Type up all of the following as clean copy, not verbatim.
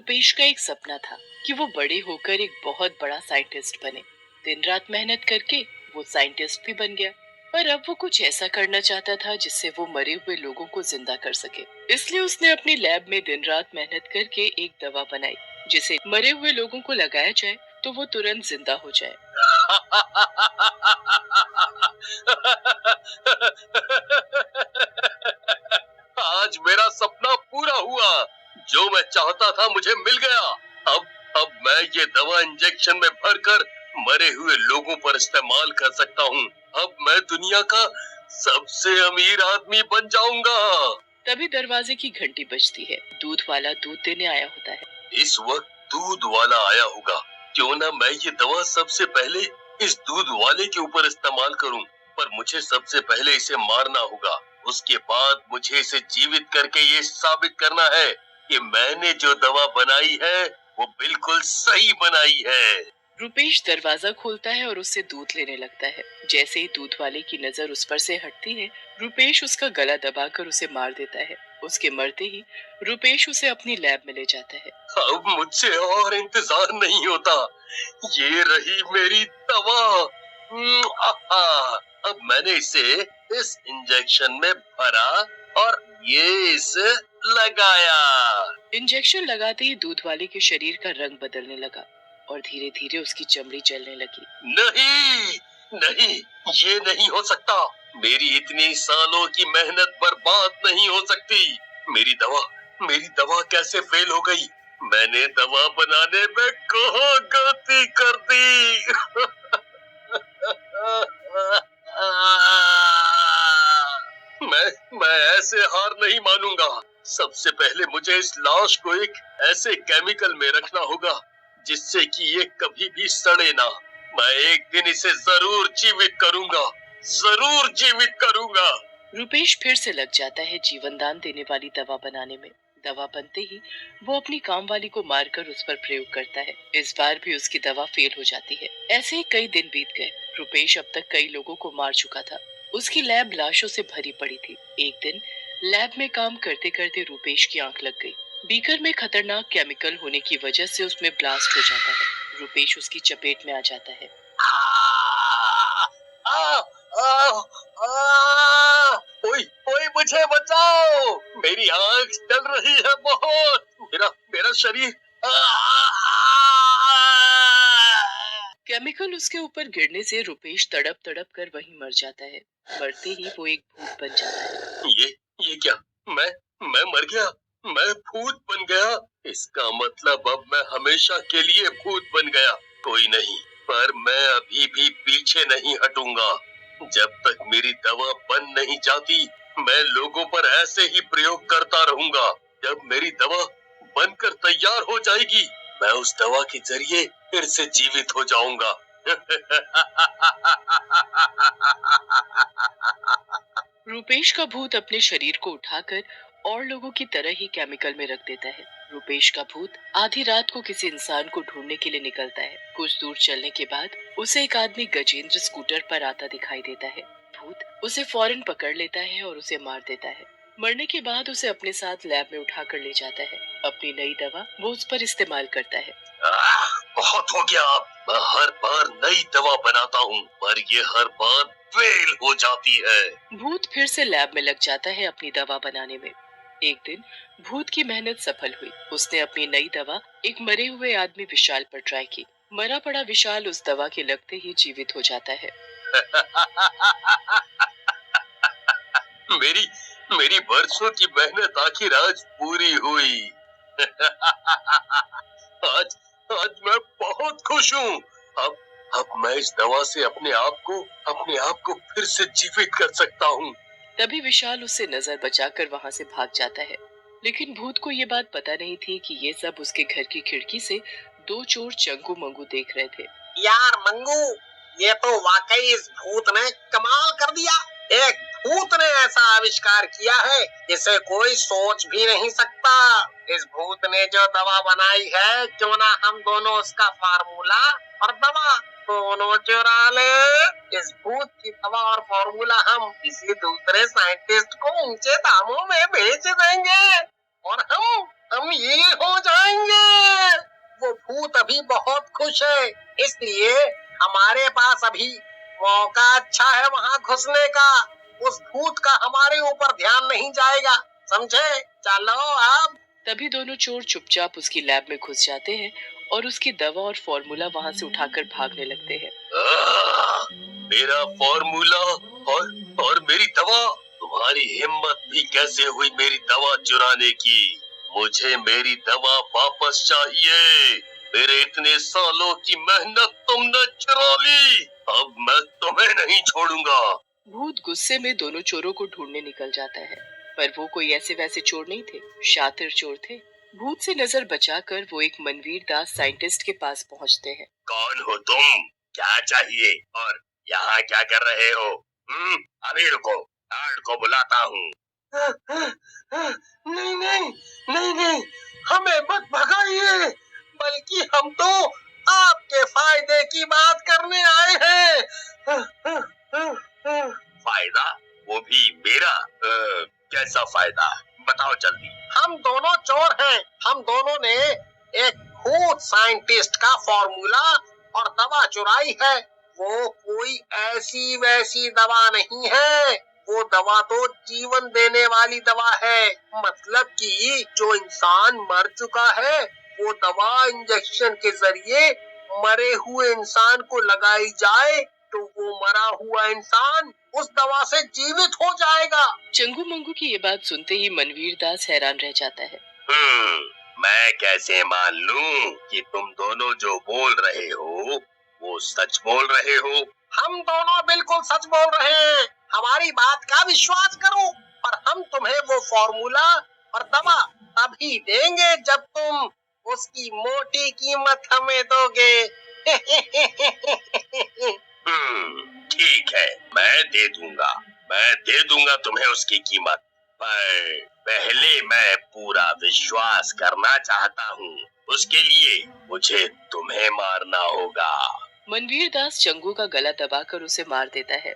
रुपेश का एक सपना था कि वो बड़े होकर एक बहुत बड़ा साइंटिस्ट बने। दिन रात मेहनत करके वो साइंटिस्ट भी बन गया। पर अब वो कुछ ऐसा करना चाहता था जिससे वो मरे हुए लोगों को जिंदा कर सके। इसलिए उसने अपनी लैब में दिन रात मेहनत करके एक दवा बनाई जिसे मरे हुए लोगों को लगाया जाए तो वो तुरंत जिंदा हो जाए। आज मेरा सपना पूरा हुआ। जो मैं चाहता था मुझे मिल गया। अब मैं ये दवा इंजेक्शन में भरकर मरे हुए लोगों पर इस्तेमाल कर सकता हूँ। अब मैं दुनिया का सबसे अमीर आदमी बन जाऊंगा। तभी दरवाजे की घंटी बजती है। दूध वाला दूध देने आया होता है। इस वक्त दूध वाला आया होगा। क्यों ना मैं ये दवा सबसे पहले इस दूध वाले के ऊपर इस्तेमाल करूं, पर मुझे सबसे पहले इसे मारना होगा। उसके बाद मुझे इसे जीवित करके ये साबित करना है कि मैंने जो दवा बनाई है वो बिल्कुल सही बनाई है। रुपेश दरवाजा खोलता है और उससे दूध लेने लगता है। जैसे ही दूध वाले की नजर उस पर से हटती है, रुपेश उसका गला दबाकर उसे मार देता है। उसके मरते ही रुपेश उसे अपनी लैब में ले जाता है। अब मुझसे और इंतजार नहीं होता। ये रही मेरी दवा। अब मैंने इसे इस इंजेक्शन में भरा और ये इसे लगाया। इंजेक्शन लगाते ही दूध वाले के शरीर का रंग बदलने लगा और धीरे धीरे उसकी चमड़ी जलने लगी। नहीं, नहीं, ये नहीं हो सकता। मेरी इतनी सालों की मेहनत बर्बाद नहीं हो सकती। मेरी दवा कैसे फेल हो गई? मैंने दवा बनाने में कहाँ गलती कर दी? मैं ऐसे हार नहीं मानूंगा। सबसे पहले मुझे इस लाश को एक ऐसे केमिकल में रखना होगा जिससे कि ये कभी भी सड़े ना। मैं एक दिन इसे जरूर जीवित करूंगा, जरूर जीवित करूंगा। रुपेश फिर से लग जाता है जीवन दान देने वाली दवा बनाने में। दवा बनते ही वो अपनी काम वाली को मारकर उस पर प्रयोग करता है। इस बार भी उसकी दवा फेल हो जाती है। ऐसे ही कई दिन बीत गए। रुपेश अब तक कई लोगों को मार चुका था। उसकी लैब लाशों से भरी पड़ी थी। एक दिन लैब में काम करते करते रुपेश की आंख लग गई। बीकर में खतरनाक केमिकल होने की वजह से उसमें ब्लास्ट हो जाता है। रुपेश उसकी चपेट में आ जाता है। ओए ओए मुझे बचाओ। मेरी आंख जल रही है बहुत। मेरा शरीर। केमिकल उसके ऊपर गिरने से रुपेश तड़प तड़प कर वहीं मर जाता है। मरते ही वो एक भूत बन जाता है। ये क्या? मैं मर गया। मैं भूत बन गया। इसका मतलब अब मैं हमेशा के लिए भूत बन गया। कोई नहीं, पर मैं अभी भी पीछे नहीं हटूंगा। जब तक मेरी दवा बन नहीं जाती, मैं लोगों पर ऐसे ही प्रयोग करता रहूंगा। जब मेरी दवा बनकर तैयार हो जाएगी, मैं उस दवा के जरिए फिर से जीवित हो जाऊंगा। रुपेश का भूत अपने शरीर को उठाकर और लोगों की तरह ही केमिकल में रख देता है। रुपेश का भूत आधी रात को किसी इंसान को ढूंढने के लिए निकलता है। कुछ दूर चलने के बाद उसे एक आदमी गजेंद्र स्कूटर पर आता दिखाई देता है। भूत उसे फौरन पकड़ लेता है और उसे मार देता है। मरने के बाद उसे अपने साथ लैब में उठाकर ले जाता है। अपनी नई दवा वो उस पर इस्तेमाल करता है। बहुत हो गया। मैं हर बार नई दवा बनाता हूँ, पर ये हर बार फेल हो जाती है। भूत फिर से लैब में लग जाता है अपनी दवा बनाने में। एक दिन भूत की मेहनत सफल हुई। उसने अपनी नई दवा एक मरे हुए आदमी विशाल पर ट्राई की। मरा पड़ा विशाल उस दवा के लगते ही जीवित हो जाता है। मेरी मेरी बरसों की मेहनत आखिर आज पूरी हुई। आज आज मैं बहुत खुश हूँ। अब मैं इस दवा से अपने आप को फिर से जीवित कर सकता हूँ। तभी विशाल उससे नजर बचाकर वहां से भाग जाता है। लेकिन भूत को ये बात पता नहीं थी कि ये सब उसके घर की खिड़की से दो चोर चंगू मंगू देख रहे थे। यार मंगू, ये तो वाकई इस भूत ने कमाल कर दिया। एक भूत ने ऐसा आविष्कार किया है जिसे कोई सोच भी नहीं सकता। इस भूत ने जो दवा बनाई है, क्यों ना हम दोनों उसका फार्मूला और दवा दोनों चुरा ले। इस भूत की दवा और फार्मूला हम किसी दूसरे साइंटिस्ट को ऊंचे दामों में बेच देंगे और हम ये हो जाएंगे। अभी बहुत खुश है, इसलिए हमारे पास अभी मौका अच्छा है वहाँ घुसने का। उस भूत का हमारे ऊपर ध्यान नहीं जाएगा, समझे? चलो अब। तभी दोनों चोर चुपचाप उसकी लैब में घुस जाते हैं और उसकी दवा और फॉर्मूला वहां से उठाकर भागने लगते हैं। मेरा फॉर्मूला और मेरी दवा! तुम्हारी हिम्मत भी कैसे हुई मेरी दवा चुराने की? मुझे मेरी दवा वापस चाहिए। मेरे इतने सालों की मेहनत तुमने चुरा ली। अब मैं तुम्हें नहीं छोड़ूंगा। भूत गुस्से में दोनों चोरों को ढूंढने निकल जाता है, पर वो कोई ऐसे वैसे चोर नहीं थे, शातिर चोर थे। भूत से नजर बचाकर वो एक मनवीर दास साइंटिस्ट के पास पहुंचते हैं। कौन हो तुम? क्या चाहिए और यहाँ क्या कर रहे हो? अभी रुको, गार्ड को बुलाता हूँ। नहीं नहीं नहीं नहीं, हमें मत भगाइए, बल्कि हम तो आपके फायदे की बात करने आए हैं। फायदा? वो भी मेरा? कैसा फायदा? बताओ जल्दी। हम दोनों चोर हैं। हम दोनों ने एक भूत साइंटिस्ट का फॉर्मूला और दवा चुराई है। वो कोई ऐसी वैसी दवा नहीं है, वो दवा तो जीवन देने वाली दवा है। मतलब कि जो इंसान मर चुका है, वो दवा इंजेक्शन के जरिए मरे हुए इंसान को लगाई जाए तो वो मरा हुआ इंसान उस दवा से जीवित हो जाएगा। चंगू मंगू की ये बात सुनते ही मनवीर दास हैरान रह जाता है। मैं कैसे मान लूं कि तुम दोनों जो बोल रहे हो वो सच बोल रहे हो? हम दोनों बिल्कुल सच बोल रहे हैं। हमारी बात का विश्वास करो, और हम तुम्हें वो फॉर्मूला और दवा तभी देंगे जब तुम उसकी मोटी कीमत हमें दोगे। ठीक है, मैं दे दूंगा तुम्हें उसकी कीमत, पर पहले मैं पूरा विश्वास करना चाहता हूँ। उसके लिए मुझे तुम्हें मारना होगा। मनवीर दास चंगू का गला दबाकर उसे मार देता है।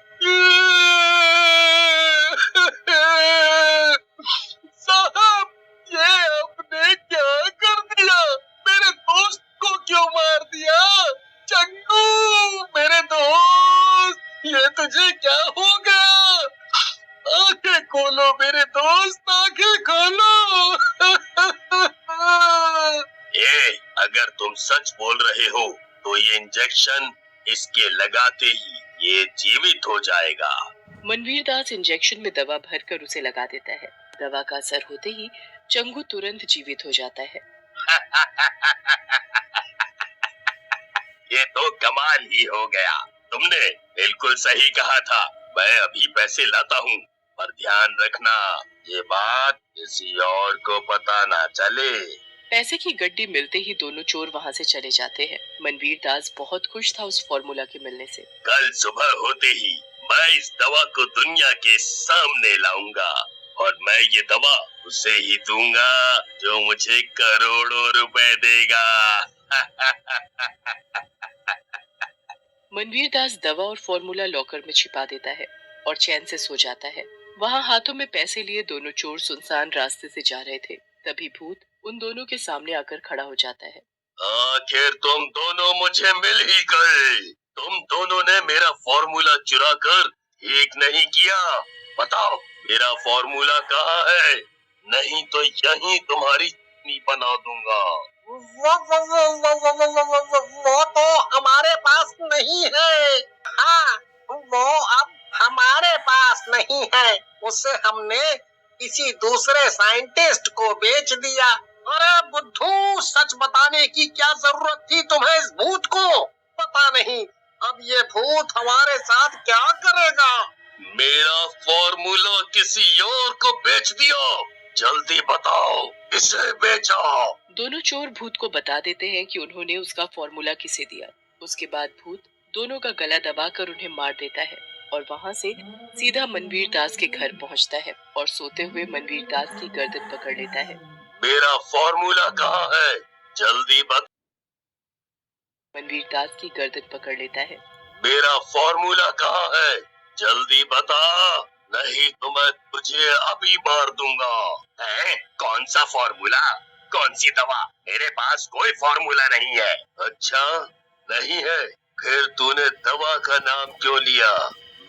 साहब, ये आपने क्या कर दिया? मेरे दोस्त को क्यों मार दिया? चंगू मेरे दोस्त, ये तुझे क्या हो गया? आंखें खोलो मेरे दोस्त, आंखें खोलो। अगर तुम सच बोल रहे हो तो ये इंजेक्शन इसके लगाते ही ये जीवित हो जाएगा। मनवीर दास इंजेक्शन में दवा भरकर उसे लगा देता है। दवा का असर होते ही चंगू तुरंत जीवित हो जाता है। ये तो कमाल ही हो गया। तुमने बिल्कुल सही कहा था। मैं अभी पैसे लाता हूँ, पर ध्यान रखना ये बात किसी और को पता ना चले। पैसे की गड्डी मिलते ही दोनों चोर वहाँ से चले जाते हैं। मनवीर दास बहुत खुश था उस फॉर्मूला के मिलने से। कल सुबह होते ही मैं इस दवा को दुनिया के सामने लाऊंगा, और मैं ये दवा उसे ही दूंगा जो मुझे करोड़ों रुपए देगा। मनवीर दास दवा और फॉर्मूला लॉकर में छिपा देता है और चैन से सो जाता है। वहाँ हाथों में पैसे लिए दोनों चोर सुनसान रास्ते से जा रहे थे। तभी भूत उन दोनों के सामने आकर खड़ा हो जाता है। आखिर तुम दोनों मुझे मिल ही गए। तुम दोनों ने मेरा फॉर्मूला चुरा कर ठीक नहीं किया। बताओ मेरा फॉर्मूला कहाँ है? नहीं तो यहीं तुम्हारी चटनी बना दूंगा। वो तो हमारे पास नहीं है। हाँ, वो अब हमारे पास नहीं है। उसे हमने किसी दूसरे साइंटिस्ट को बेच दिया। अरे बुद्धू, सच बताने की क्या जरूरत थी तुम्हें इस भूत को? पता नहीं अब ये भूत हमारे साथ क्या करेगा। मेरा फॉर्मूला किसी और को बेच दिया। जल्दी बताओ, किसे बेचा? दोनों चोर भूत को बता देते हैं कि उन्होंने उसका फॉर्मूला किसे दिया। उसके बाद भूत दोनों का गला दबाकर उन्हें मार देता है और वहाँ से सीधा मनवीर दास के घर पहुँचता है और सोते हुए मनवीर दास की गर्दन पकड़ लेता है। मेरा फॉर्मूला कहाँ है? जल्दी बता। मनवीर दास की गर्दन पकड़ लेता है। मेरा फॉर्मूला कहाँ है? जल्दी बता, नहीं तो मैं तुझे अभी मार दूंगा। कौन सा फॉर्मूला? कौन सी दवा? मेरे पास कोई फॉर्मूला नहीं है। अच्छा, नहीं है? फिर तूने दवा का नाम क्यों लिया?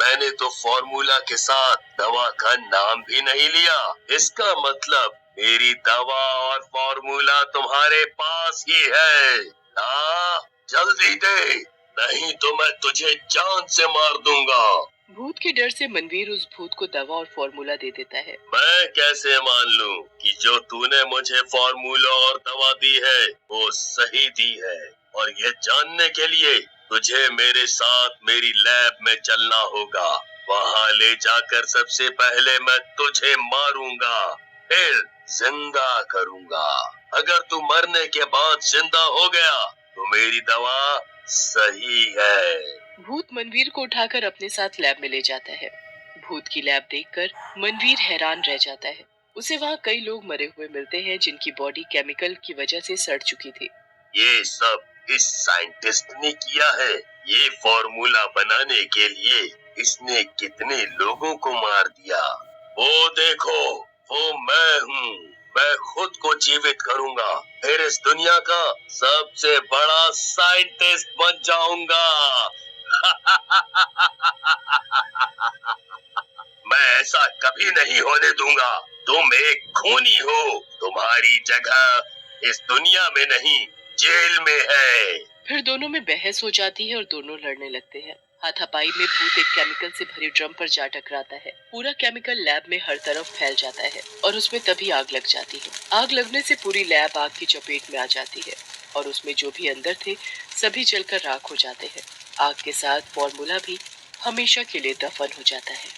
मैंने तो फॉर्मूला के साथ दवा का नाम भी नहीं लिया। इसका मतलब मेरी दवा और फॉर्मूला तुम्हारे पास ही है। हाँ, जल्दी दे, नहीं तो मैं तुझे जान से मार दूंगा। भूत के डर से मनवीर उस भूत को दवा और फॉर्मूला दे देता है। मैं कैसे मान लूं कि जो तूने मुझे फॉर्मूला और दवा दी है वो सही दी है? और ये जानने के लिए तुझे मेरे साथ मेरी लैब में चलना होगा। वहाँ ले जाकर सबसे पहले मैं तुझे मारूंगा, फिर जिंदा करूंगा। अगर तू मरने के बाद जिंदा हो गया तो मेरी दवा सही है। भूत मनवीर को उठाकर अपने साथ लैब में ले जाता है। भूत की लैब देखकर मनवीर हैरान रह जाता है। उसे वहाँ कई लोग मरे हुए मिलते हैं जिनकी बॉडी केमिकल की वजह से सड़ चुकी थी। ये सब इस साइंटिस्ट ने किया है। ये फॉर्मूला बनाने के लिए इसने कितने लोगों को मार दिया। वो देखो, वो मैं हूँ। मैं खुद को जीवित करूंगा, फिर इस दुनिया का सबसे बड़ा साइंटिस्ट बन जाऊंगा। मैं ऐसा कभी नहीं होने दूंगा। तुम एक खूनी हो। तुम्हारी जगह इस दुनिया में नहीं, जेल में है। फिर दोनों में बहस हो जाती है और दोनों लड़ने लगते हैं। हाथापाई में भूत एक केमिकल से भरे ड्रम पर जा टकराता है। पूरा केमिकल लैब में हर तरफ फैल जाता है और उसमें तभी आग लग जाती है। आग लगने से पूरी लैब आग की चपेट में आ जाती है और उसमें जो भी अंदर थे सभी जलकर राख हो जाते हैं। आग के साथ फॉर्मूला भी हमेशा के लिए दफन हो जाता है।